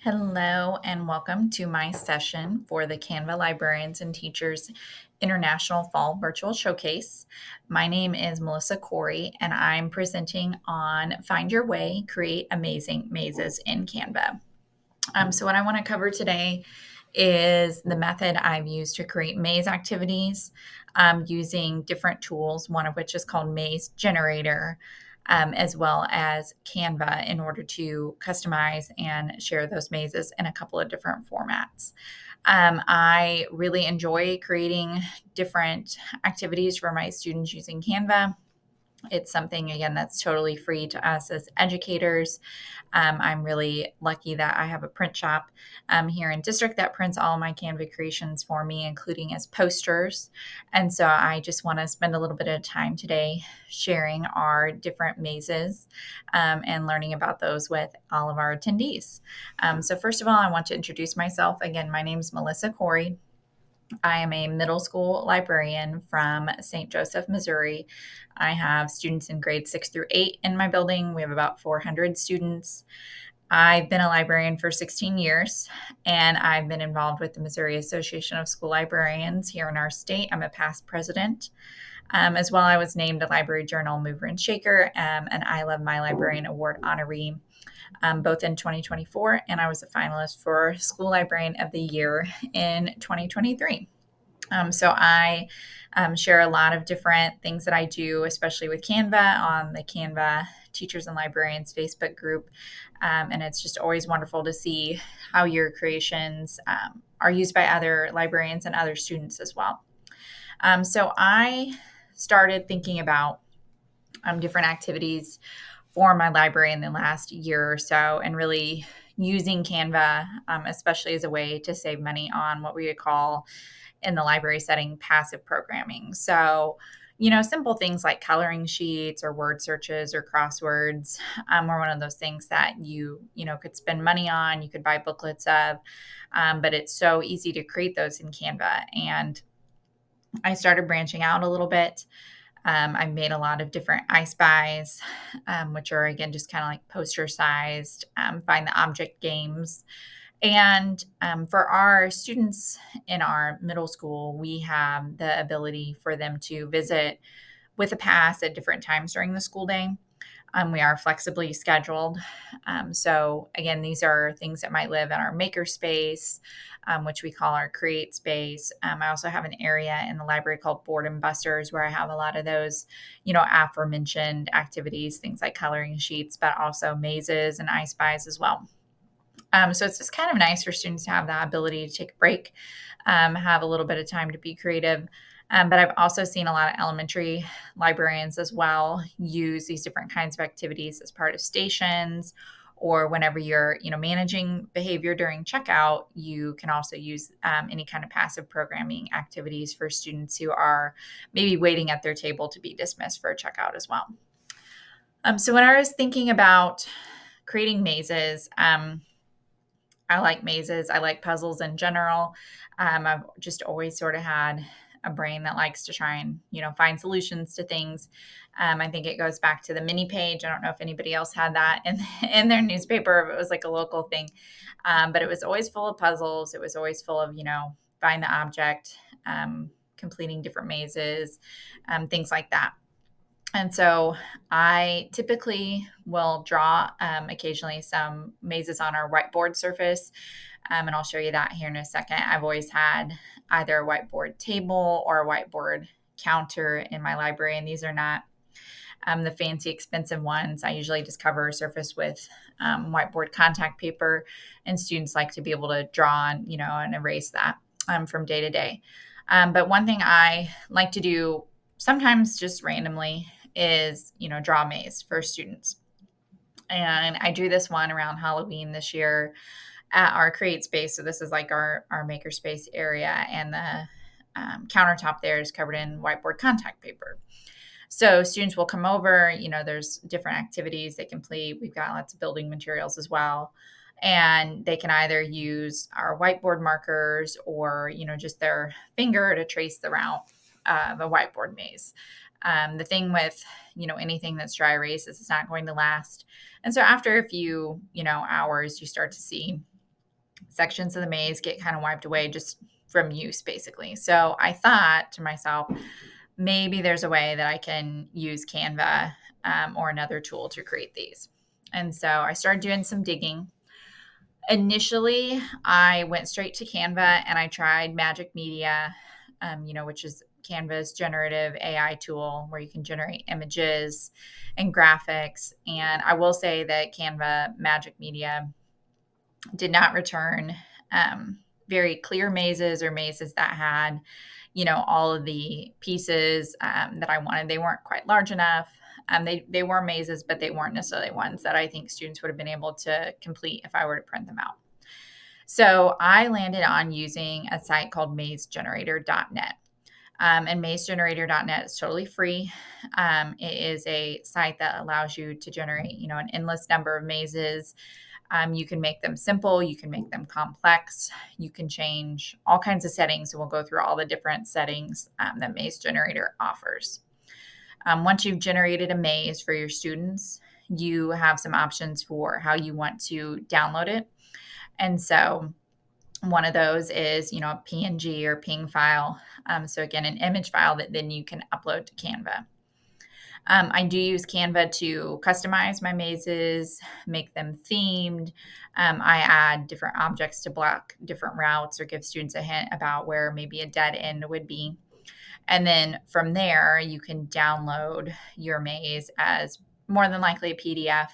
Hello, and welcome to my session for the Canva Librarians and Teachers International Fall Virtual Showcase. My name is Melissa Corey, and I'm presenting on Find Your Way, Create Amazing Mazes in Canva. So, what I want to cover today is the method I've used to create maze activities using different tools, one of which is called Maze Generator, as well as Canva, in order to customize and share those mazes in a couple of different formats. I really enjoy creating different activities for my students using Canva. It's something, again, that's totally free to us as educators. I'm really lucky that I have a print shop here in district that prints all my Canva creations for me, including as posters. And so I just want to spend a little bit of time today sharing our different mazes and learning about those with all of our attendees. So first of all, I want to introduce myself. Again, my name is Melissa Corey. I am a middle school librarian from St. Joseph, Missouri. I have students in grades 6 through 8 in my building. We have about 400 students. I've been a librarian for 16 years, and I've been involved with the Missouri Association of School Librarians here in our state. I'm a past president. As well, I was named a Library Journal Mover and Shaker, and I Love My Librarian Award honoree, both in 2024, and I was a finalist for School Librarian of the Year in 2023. So I share a lot of different things that I do, especially with Canva, on the Canva Teachers and Librarians Facebook group. And it's just always wonderful to see how your creations are used by other librarians and other students as well. So I started thinking about different activities for my library in the last year or so, and really using Canva, especially as a way to save money on what we would call in the library setting passive programming. So, simple things like coloring sheets or word searches or crosswords are one of those things that you could spend money on. You could buy booklets of, but it's so easy to create those in Canva. And I started branching out a little bit. I've made a lot of different I Spies, which are, again, just kind of like poster sized, find the object games. And for our students in our middle school, we have the ability for them to visit with a pass at different times during the school day. We are flexibly scheduled. So, again, these are things that might live in our maker space, which we call our create space. I also have an area in the library called Boredom Busters, where I have a lot of those, aforementioned activities, things like coloring sheets, but also mazes and I Spies as well. So it's just kind of nice for students to have that ability to take a break, have a little bit of time to be creative. But I've also seen a lot of elementary librarians as well use these different kinds of activities as part of stations, or whenever you're, managing behavior during checkout, you can also use any kind of passive programming activities for students who are maybe waiting at their table to be dismissed for a checkout as well. So when I was thinking about creating mazes, I like mazes. I like puzzles in general. I've just always sort of had a brain that likes to try and, find solutions to things. I think it goes back to the mini page. I don't know if anybody else had that in their newspaper, if it was like a local thing. But it was always full of puzzles. It was always full of, find the object, completing different mazes, things like that. And so I typically will draw occasionally some mazes on our whiteboard surface. And I'll show you that here in a second. I've always had either a whiteboard table or a whiteboard counter in my library. And these are not the fancy, expensive ones. I usually just cover a surface with whiteboard contact paper. And students like to be able to draw and, and erase that from day to day. But one thing I like to do sometimes just randomly is, draw a maze for students. And I drew this one around Halloween this year at our create space. So this is like our maker space area, and the countertop there is covered in whiteboard contact paper. So students will come over, there's different activities they complete. We've got lots of building materials as well. And they can either use our whiteboard markers or, just their finger to trace the route of a whiteboard maze. The thing with, anything that's dry erase is it's not going to last. And so after a few, hours, you start to see sections of the maze get kind of wiped away just from use, basically. So I thought to myself, maybe there's a way that I can use Canva or another tool to create these. And so I started doing some digging. Initially, I went straight to Canva and I tried Magic Media, which is Canva's generative AI tool where you can generate images and graphics. And I will say that Canva Magic Media did not return very clear mazes or mazes that had, all of the pieces that I wanted. They weren't quite large enough. They were mazes, but they weren't necessarily ones that I think students would have been able to complete if I were to print them out. So I landed on using a site called mazegenerator.net. And mazegenerator.net is totally free. It is a site that allows you to generate, an endless number of mazes. You can make them simple, you can make them complex, you can change all kinds of settings, and we'll go through all the different settings that Maze Generator offers. Once you've generated a maze for your students, you have some options for how you want to download it. And so one of those is, a PNG or PNG file. So again, an image file that then you can upload to Canva. I do use Canva to customize my mazes, make them themed. I add different objects to block different routes or give students a hint about where maybe a dead end would be. And then from there, you can download your maze as more than likely a PDF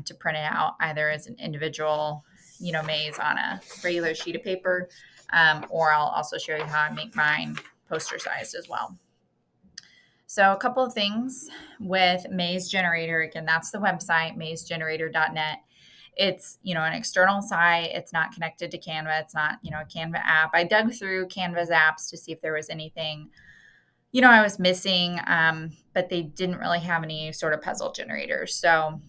to print it out either as an individual, maze on a regular sheet of paper, or I'll also show you how I make mine poster sized as well. So a couple of things with Maze Generator. Again, that's the website, mazegenerator.net. It's, an external site. It's not connected to Canva. It's not, a Canva app. I dug through Canva's apps to see if there was anything, I was missing, but they didn't really have any sort of puzzle generators. So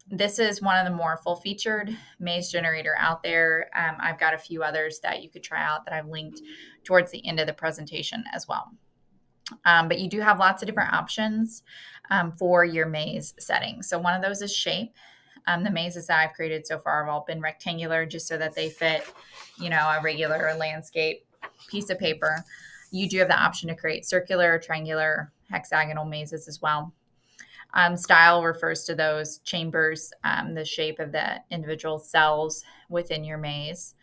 this is one of the more full-featured maze generator out there. I've got a few others that you could try out that I've linked towards the end of the presentation as well. But you do have lots of different options for your maze settings. So one of those is shape. The mazes that I've created so far have all been rectangular just so that they fit, a regular landscape piece of paper. You do have the option to create circular, triangular, hexagonal mazes as well. Style refers to those chambers, the shape of the individual cells within your maze.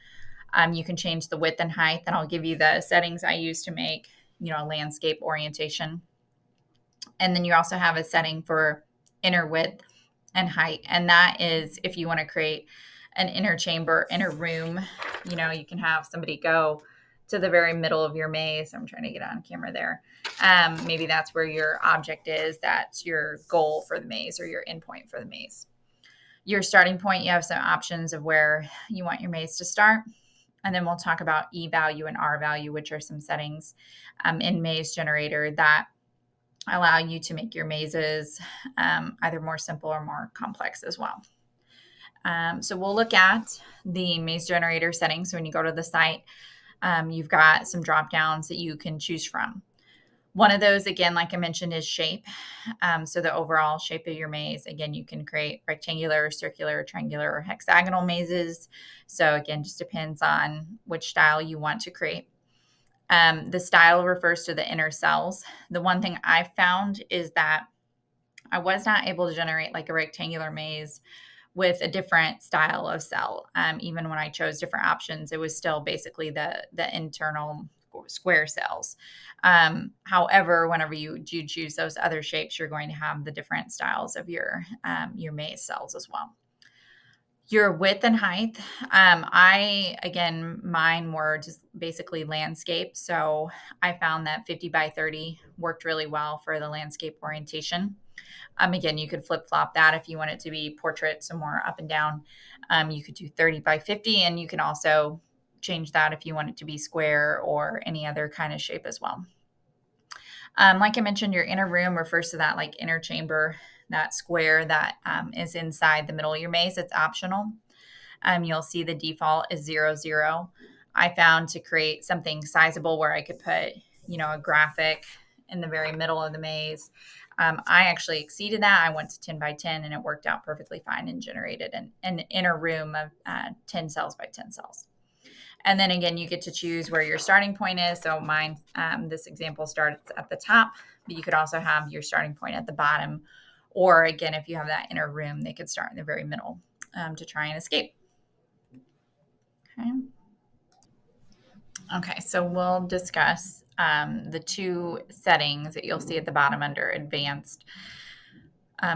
You can change the width and height, and I'll give you the settings I use to make landscape orientation. And then you also have a setting for inner width and height. And that is if you want to create an inner chamber, inner room, you can have somebody go to the very middle of your maze. I'm trying to get on camera there. Maybe that's where your object is. That's your goal for the maze or your endpoint for the maze. Your starting point, you have some options of where you want your maze to start. And then we'll talk about E value and R value, which are some settings in Maze Generator that allow you to make your mazes either more simple or more complex as well. So we'll look at the Maze Generator settings. So when you go to the site, you've got some drop downs that you can choose from. One of those, again, like I mentioned, is shape. So the overall shape of your maze, again, you can create rectangular, circular, triangular, or hexagonal mazes. So again, just depends on which style you want to create. The style refers to the inner cells. The one thing I found is that I was not able to generate like a rectangular maze with a different style of cell. Even when I chose different options, it was still basically the internal square cells. However, whenever you do choose those other shapes, you're going to have the different styles of your maze cells as well. Your width and height, mine were just basically landscape. So I found that 50 by 30 worked really well for the landscape orientation. Again, you could flip flop that if you want it to be portrait, some more up and down. You could do 30 by 50, and you can also change that if you want it to be square or any other kind of shape as well. Like I mentioned, your inner room refers to that like inner chamber, that square that is inside the middle of your maze. It's optional. You'll see the default is 0, 0. I found to create something sizable where I could put, a graphic in the very middle of the maze. I actually exceeded that. I went to 10 by 10 and it worked out perfectly fine and generated an inner room of 10 cells by 10 cells. And then again, you get to choose where your starting point is. So mine, this example starts at the top, but you could also have your starting point at the bottom. Or again, if you have that inner room, they could start in the very middle to try and escape. Okay. Okay, so we'll discuss the two settings that you'll see at the bottom under advanced.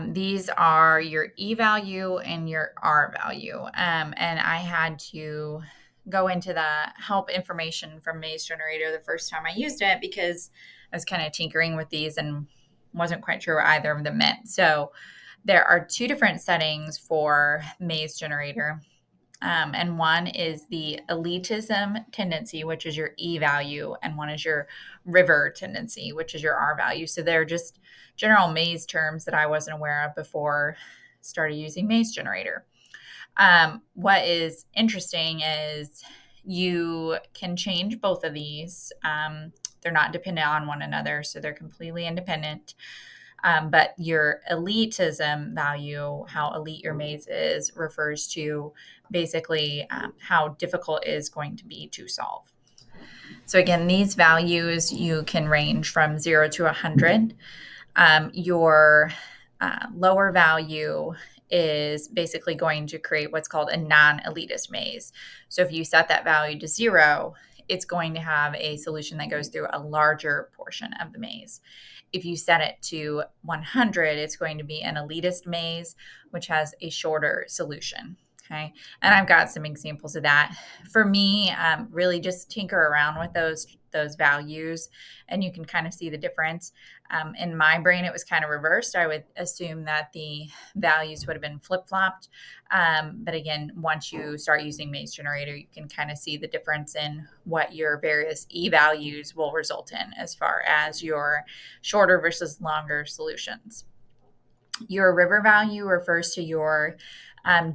These are your E value and your R value. And I had to go into the help information from Maze Generator the first time I used it because I was kind of tinkering with these and wasn't quite sure what either of them meant. So there are two different settings for Maze Generator. And one is the elitism tendency, which is your E value, and one is your river tendency, which is your R value. So they're just general maze terms that I wasn't aware of before I started using Maze Generator. What is interesting is you can change both of these. They're not dependent on one another, so they're completely independent. But your elitism value, how elite your maze is, refers to basically how difficult it is going to be to solve. So again, these values you can range from 0 to 100. Your lower value is basically going to create what's called a non-elitist maze. So if you set that value to 0, it's going to have a solution that goes through a larger portion of the maze. If you set it to 100, it's going to be an elitist maze, which has a shorter solution. Okay. And I've got some examples of that. For me, really just tinker around with those values and you can kind of see the difference. In my brain, it was kind of reversed. I would assume that the values would have been flip-flopped. But again, once you start using Maze Generator, you can kind of see the difference in what your various E values will result in as far as your shorter versus longer solutions. Your river value refers to your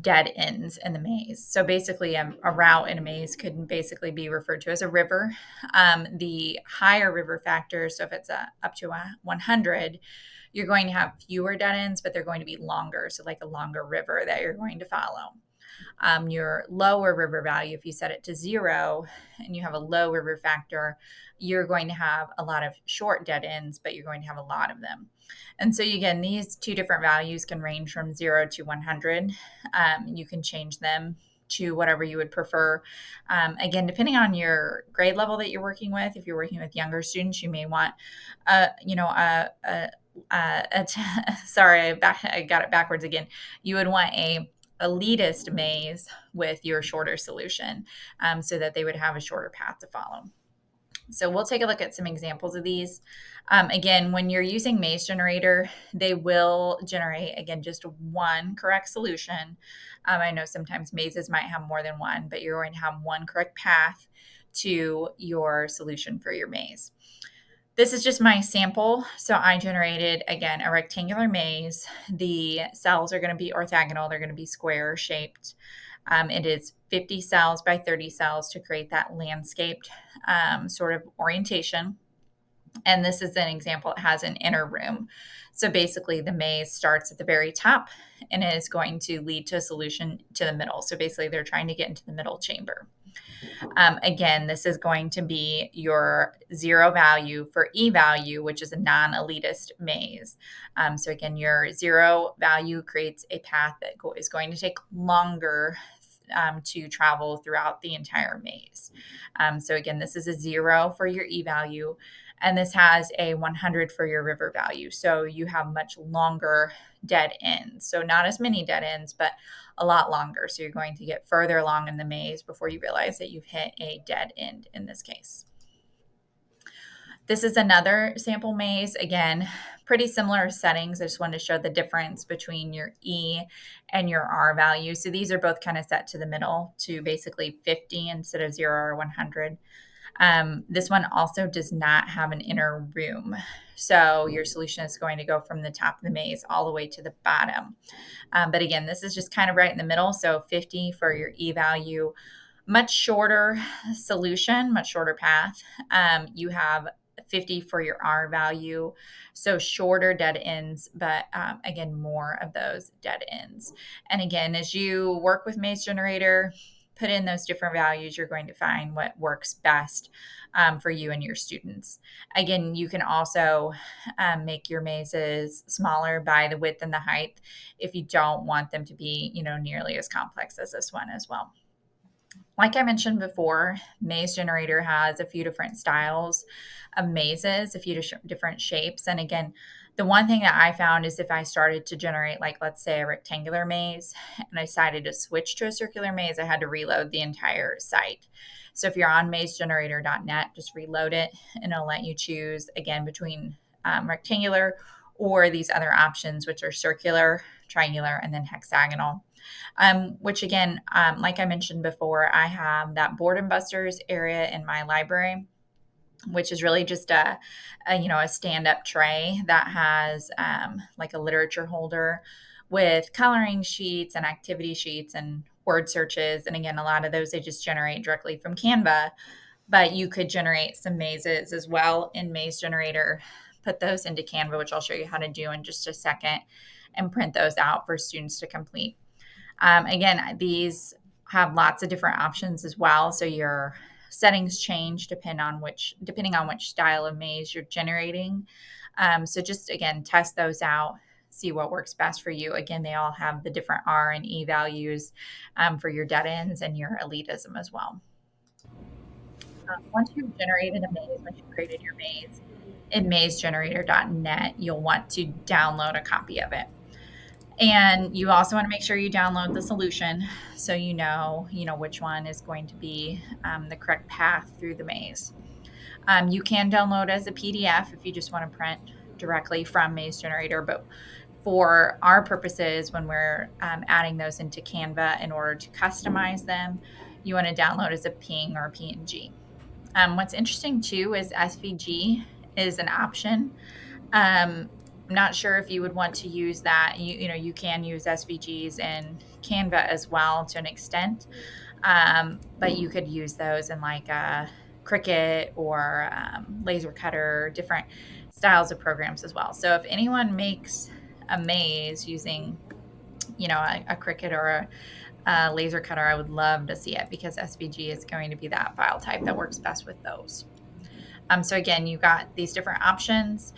dead ends in the maze. So basically, a route in a maze could basically be referred to as a river. The higher river factor, so if it's up to 100, you're going to have fewer dead ends, but they're going to be longer. So like a longer river that you're going to follow. Your lower river value, if you set it to 0 and you have a low river factor, you're going to have a lot of short dead ends, but you're going to have a lot of them. And so again, these two different values can range from 0 to 100. You can change them to whatever you would prefer. Again, depending on your grade level that you're working with, if you're working with younger students, you may want, sorry, I got it backwards again. You would want a elitist maze with your shorter solution so that they would have a shorter path to follow. So we'll take a look at some examples of these. Again, when you're using Maze Generator, they will generate, again, just one correct solution. I know sometimes mazes might have more than one, but you're going to have one correct path to your solution for your maze. This is just my sample. So I generated, again, a rectangular maze. The cells are going to be orthogonal. They're going to be square shaped. It is 50 cells by 30 cells to create that landscaped sort of orientation. And this is an example. It has an inner room. So basically the maze starts at the very top and it is going to lead to a solution to the middle. So basically they're trying to get into the middle chamber. Again, this is going to be your 0 value for E value, which is a non-elitist maze. So again, your 0 value creates a path that is going to take longer to travel throughout the entire maze. So again, this is a 0 for your E value, and this has a 100 for your river value. So you have much longer dead ends. So not as many dead ends, but a lot longer. So you're going to get further along in the maze before you realize that you've hit a dead end in this case. This is another sample maze. Again, pretty similar settings. I just wanted to show the difference between your E and your R value. So these are both kind of set to the middle to basically 50 instead of 0 or 100. This one also does not have an inner room. So your solution is going to go from the top of the maze all the way to the bottom. But again, this is just kind of right in the middle. So 50 for your E value, much shorter solution, much shorter path. You have 50 for your R value. So shorter dead ends, but again, more of those dead ends. And again, as you work with Maze Generator, put in those different values, you're going to find what works best for you and your students. Again, you can also make your mazes smaller by the width and the height if you don't want them to be, nearly as complex as this one as well. Like I mentioned before, Maze Generator has a few different styles of mazes, a few different shapes. And again, the one thing that I found is if I started to generate, like, let's say a rectangular maze, and I decided to switch to a circular maze, I had to reload the entire site. So if you're on mazegenerator.net, just reload it and it'll let you choose again between rectangular or these other options, which are circular, triangular, and then hexagonal. Which again, like I mentioned before, I have that Board and Busters area in my library, which is really just a stand-up tray that has like a literature holder with coloring sheets and activity sheets and word searches. And again, a lot of those they just generate directly from Canva, but you could generate some mazes as well in Maze Generator, put those into Canva, which I'll show you how to do in just a second, and print those out for students to complete. Again, these have lots of different options as well. So your settings change depending on which style of maze you're generating. So just again, test those out, see what works best for you. Again, they all have the different R and E values for your dead ends and your elitism as well. Once you've generated a maze, once you've created your maze in mazegenerator.net, you'll want to download a copy of it. And you also want to make sure you download the solution so you know which one is going to be the correct path through the maze. You can download as a PDF if you just want to print directly from Maze Generator, but for our purposes, when we're adding those into Canva in order to customize them, you want to download as a PNG or PNG. What's interesting too is SVG is an option. I'm not sure if you would want to use that. You can use SVGs in Canva as well to an extent, but you could use those in like a Cricut or Laser Cutter, different styles of programs as well. So if anyone makes a maze using, a Cricut or a Laser Cutter, I would love to see it because SVG is going to be that file type that works best with those. So again, you've got these different options.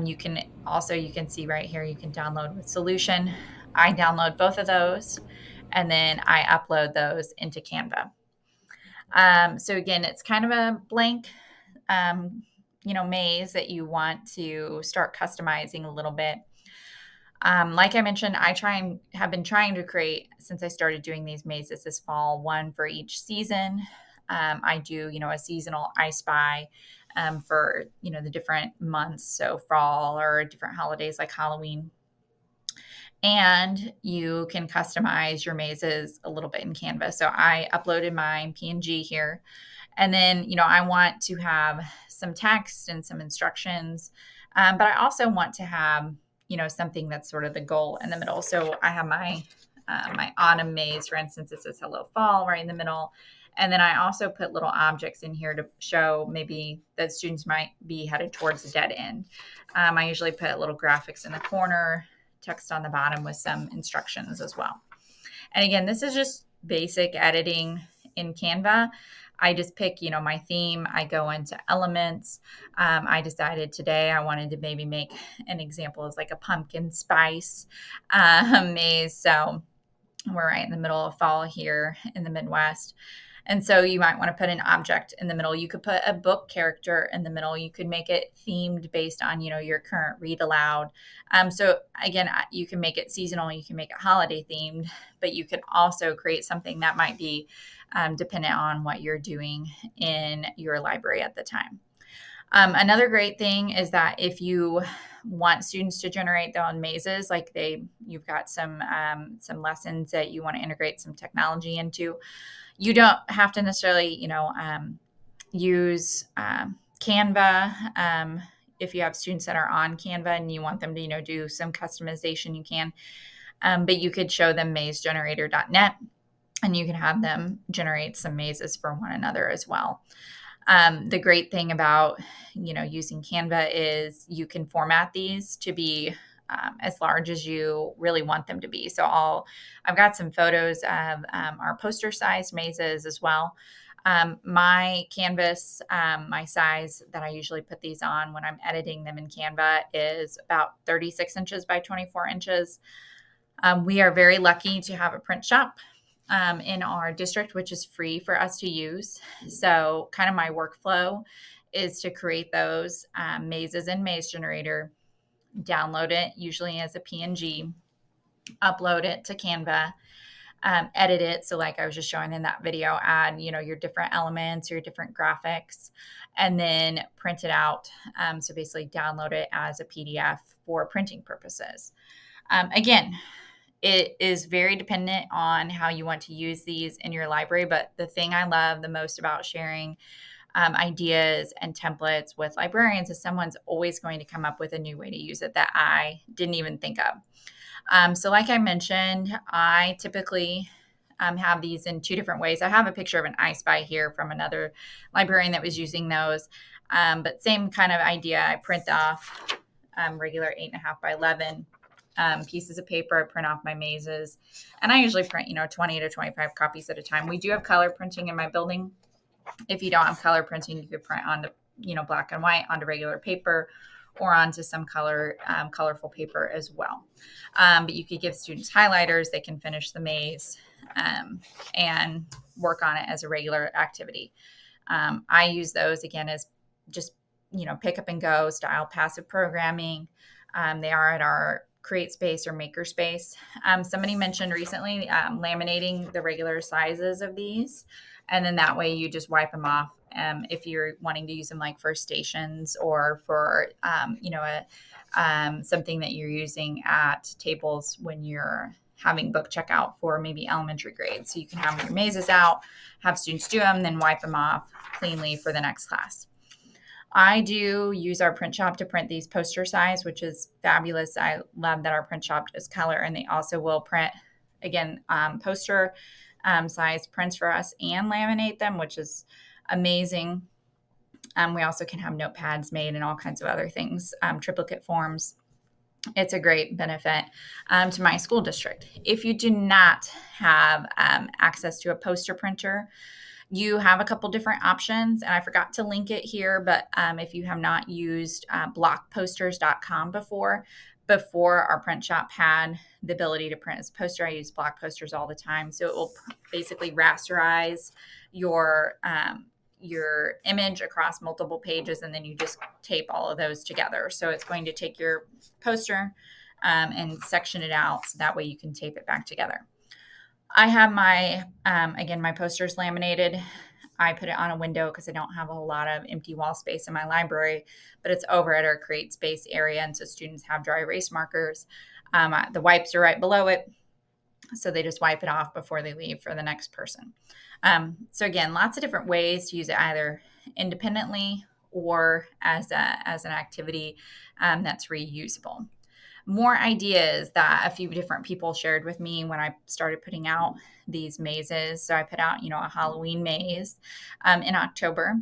You can see right here, you can download with solution. I download both of those and then I upload those into Canva. So again, it's kind of a blank, maze that you want to start customizing a little bit. Like I mentioned, I have been trying to create since I started doing these mazes this fall, one for each season. I do, a seasonal I Spy for, the different months. So fall or different holidays like Halloween. And you can customize your mazes a little bit in Canva. So I uploaded my PNG here. And then, I want to have some text and some instructions. But I also want to have, something that's sort of the goal in the middle. So I have my autumn maze, for instance. It says hello fall right in the middle. And then I also put little objects in here to show maybe that students might be headed towards the dead end. I usually put little graphics in the corner, text on the bottom with some instructions as well. And again, this is just basic editing in Canva. I just pick, my theme. I go into elements. I decided today I wanted to maybe make an example as like a pumpkin spice maze. So we're right in the middle of fall here in the Midwest. And so you might want to put an object in the middle. You could put a book character in the middle. You could make it themed based on, your current read aloud. So again, you can make it seasonal. You can make it holiday themed, but you can also create something that might be dependent on what you're doing in your library at the time. Another great thing is that if you want students to generate their own mazes, like you've got some lessons that you want to integrate some technology into, you don't have to necessarily, use Canva. If you have students that are on Canva and you want them to, do some customization, you can. But you could show them mazegenerator.net and you can have them generate some mazes for one another as well. The great thing about, using Canva is you can format these to be as large as you really want them to be. So I've got some photos of our poster size mazes as well. My canvas, my size that I usually put these on when I'm editing them in Canva is about 36 inches by 24 inches. We are very lucky to have a print shop in our district, which is free for us to use. So, kind of my workflow is to create those mazes in Maze Generator, download it usually as a PNG, upload it to Canva, edit it. So, like I was just showing in that video, add your different elements, your different graphics, and then print it out. So basically, download it as a PDF for printing purposes. Again, it is very dependent on how you want to use these in your library. But the thing I love the most about sharing ideas and templates with librarians is someone's always going to come up with a new way to use it that I didn't even think of. So, like I mentioned, I typically have these in two different ways. I have a picture of an I Spy here from another librarian that was using those, but same kind of idea. I print off regular 8.5 by 11 pieces of paper. I print off my mazes, and I usually print 20 to 25 copies at a time. We do have color printing in my building. If you don't have color printing, you could print onto black and white onto regular paper or onto some colorful paper as well. But you could give students highlighters. They can finish the maze and work on it as a regular activity. I use those again as just pick up and go style passive programming. They are at our create space or maker space. Somebody mentioned recently laminating the regular sizes of these, and then that way you just wipe them off if you're wanting to use them like for stations or for something that you're using at tables when you're having book checkout for maybe elementary grades. So you can have your mazes out, have students do them, then wipe them off cleanly for the next class. I do use our print shop to print these poster size, which is fabulous. I love that our print shop does color, and they also will print, again, poster size prints for us and laminate them, which is amazing. We also can have notepads made and all kinds of other things, triplicate forms. It's a great benefit to my school district. If you do not have access to a poster printer, you have a couple different options, and I forgot to link it here, but if you have not used blockposters.com before our print shop had the ability to print as a poster, I use block posters all the time. So it will basically rasterize your image across multiple pages, and then you just tape all of those together. So it's going to take your poster and section it out, so that way you can tape it back together. I have my posters laminated. I put it on a window because I don't have a whole lot of empty wall space in my library, but it's over at our create space area. And so students have dry erase markers. The wipes are right below it. So they just wipe it off before they leave for the next person. So again, lots of different ways to use it, either independently or as an activity that's reusable. More ideas that a few different people shared with me when I started putting out these mazes. So I put out, a Halloween maze in October,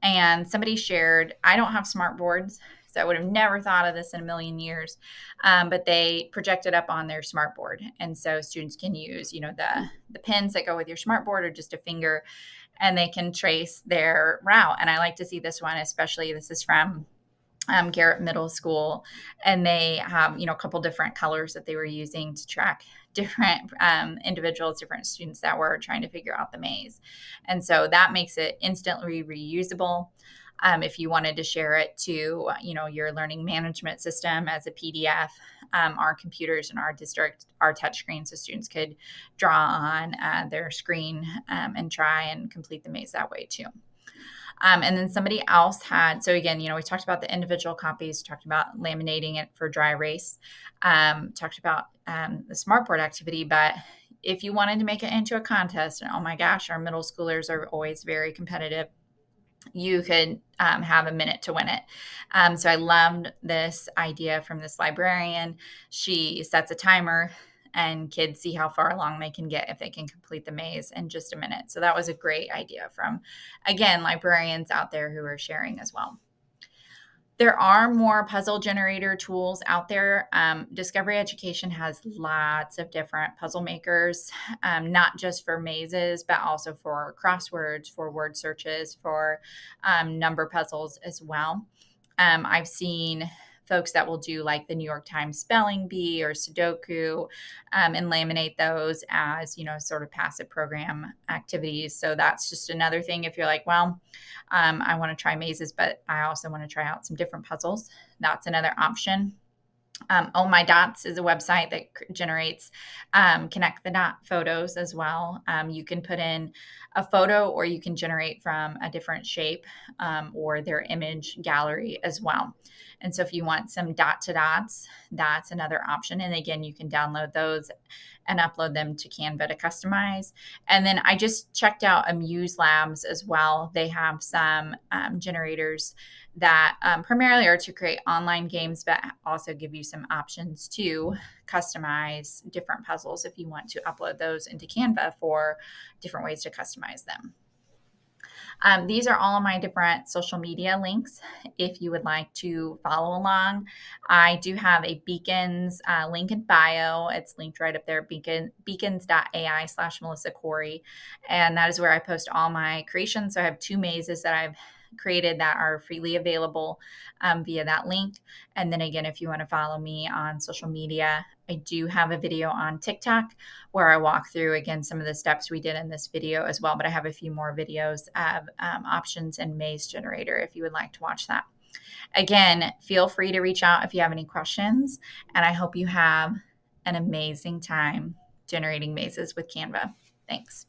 and somebody shared, I don't have smart boards, so I would have never thought of this in a million years, but they project it up on their smart board. And so students can use, the pins that go with your smart board or just a finger, and they can trace their route. And I like to see this one, especially this is from Garrett Middle School, and they have a couple different colors that they were using to track different individuals, different students that were trying to figure out the maze. And so that makes it instantly reusable. If you wanted to share it to your learning management system as a PDF, our computers in our district are touchscreen, so students could draw on their screen and try and complete the maze that way too. And then somebody else had, so again, we talked about the individual copies, talked about laminating it for dry erase, talked about the smartboard activity, but if you wanted to make it into a contest, and oh my gosh, our middle schoolers are always very competitive, you could have a minute to win it. So I loved this idea from this librarian. She sets a timer and kids see how far along they can get if they can complete the maze in just a minute. So that was a great idea from, again, librarians out there who are sharing as well. There are more puzzle generator tools out there. Discovery Education has lots of different puzzle makers, not just for mazes, but also for crosswords, for word searches, for number puzzles as well. I've seen folks that will do like the New York Times spelling bee or Sudoku, and laminate those as, sort of passive program activities. So that's just another thing. If you're like, well, I want to try mazes, but I also want to try out some different puzzles. That's another option. Oh My Dots is a website that generates connect the dot photos as well. You can put in a photo or you can generate from a different shape, or their image gallery as well. And so if you want some dot to dots, that's another option. And again, you can download those and upload them to Canva to customize. And then I just checked out Amuse Labs as well. They have some generators that primarily are to create online games, but also give you some options to customize different puzzles if you want to upload those into Canva for different ways to customize them. These are all of my different social media links if you would like to follow along. I do have a Beacons link in bio. It's linked right up there, beacons.ai/Melissa Corey. And that is where I post all my creations. So I have 2 mazes that I've created that are freely available via that link. And then again, if you want to follow me on social media, I do have a video on TikTok where I walk through, again, some of the steps we did in this video as well. But I have a few more videos of options and maze generator if you would like to watch that. Again, feel free to reach out if you have any questions. And I hope you have an amazing time generating mazes with Canva. Thanks.